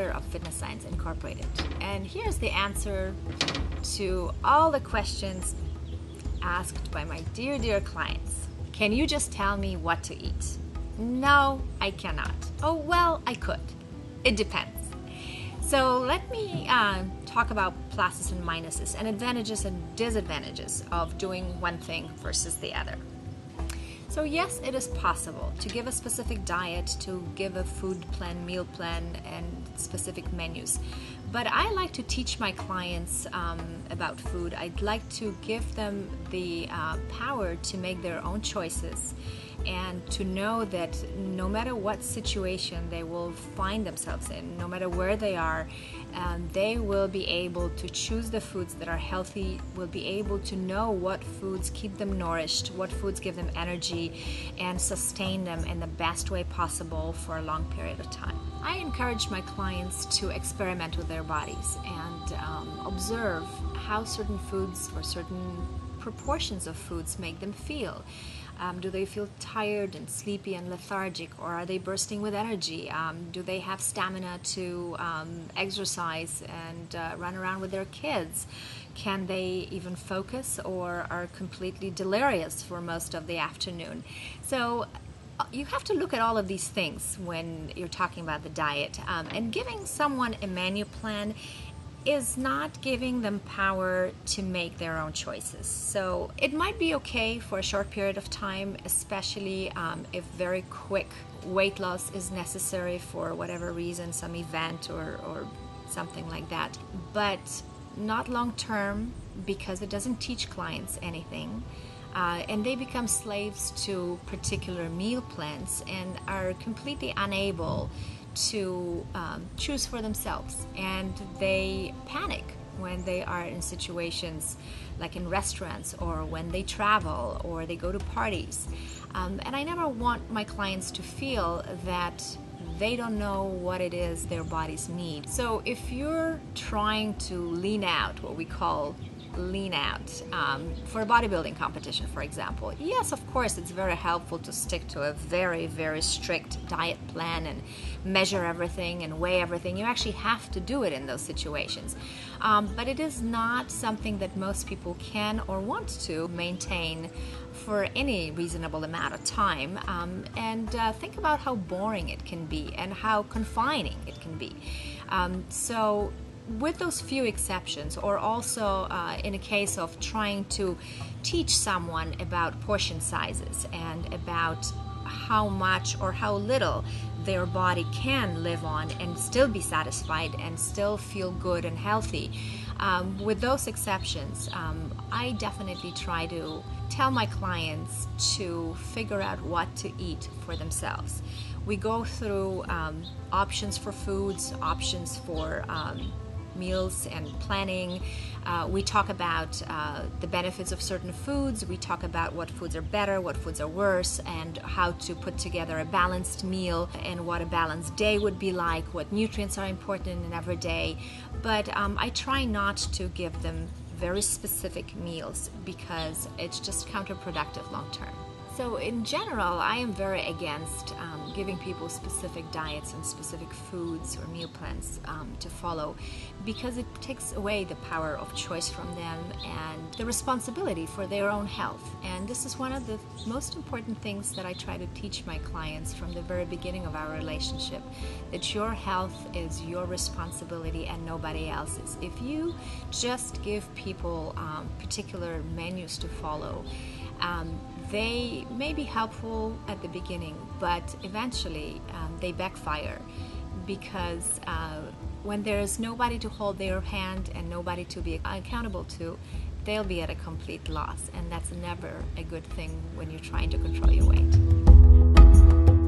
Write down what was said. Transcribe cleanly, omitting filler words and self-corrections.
Carter of Fitness Science Incorporated. And here's the answer to all the questions asked by my dear clients. Can you just tell me what to eat? No, I cannot. Oh, well, I could. It depends. So let me talk about pluses and minuses and advantages and disadvantages of doing one thing versus the other. So yes, it is possible to give a specific diet, to give a food plan, meal plan, and specific menus. But I like to teach my clients about food. I'd like to give them the power to make their own choices and to know that no matter what situation they will find themselves in, no matter where they are, they will be able to choose the foods that are healthy, will be able to know what foods keep them nourished, what foods give them energy, and sustain them in the best way possible for a long period of time. I encourage my clients to experiment with their bodies and observe how certain foods or certain proportions of foods make them feel. Do they feel tired and sleepy and lethargic, or are they bursting with energy? Do they have stamina to exercise and run around with their kids? Can they even focus, or are completely delirious for most of the afternoon? So you have to look at all of these things when you're talking about the diet. And giving someone a menu plan is not giving them power to make their own choices. So it might be okay for a short period of time, especially if very quick weight loss is necessary for whatever reason, some event or something like that. But not long term, because it doesn't teach clients anything. And they become slaves to particular meal plans and are completely unable to choose for themselves, and they panic when they are in situations like in restaurants or when they travel or they go to parties. And I never want my clients to feel that they don't know what it is their bodies need. So if you're trying to lean out, what we call lean out, for a bodybuilding competition, for example, yes, of course, it's very helpful to stick to a very strict diet plan and measure everything and weigh everything. You actually have to do it in those situations. But it is not something that most people can or want to maintain for any reasonable amount of time. And think about how boring it can be and how confining it can be. So with those few exceptions, or also in a case of trying to teach someone about portion sizes and about how much or how little their body can live on and still be satisfied and still feel good and healthy, with those exceptions, I definitely try to tell my clients to figure out what to eat for themselves. We go through options for foods, options for meals and planning. We talk about the benefits of certain foods. We talk about what foods are better, what foods are worse, and how to put together a balanced meal and what a balanced day would be like, what nutrients are important in every day. But I try not to give them very specific meals because it's just counterproductive long term. So in general, I am very against giving people specific diets and specific foods or meal plans to follow, because it takes away the power of choice from them and the responsibility for their own health. And this is one of the most important things that I try to teach my clients from the very beginning of our relationship, that your health is your responsibility and nobody else's. If you just give people particular menus to follow, they may be helpful at the beginning, but eventually they backfire, because when there's nobody to hold their hand and nobody to be accountable to, they'll be at a complete loss, and that's never a good thing when you're trying to control your weight.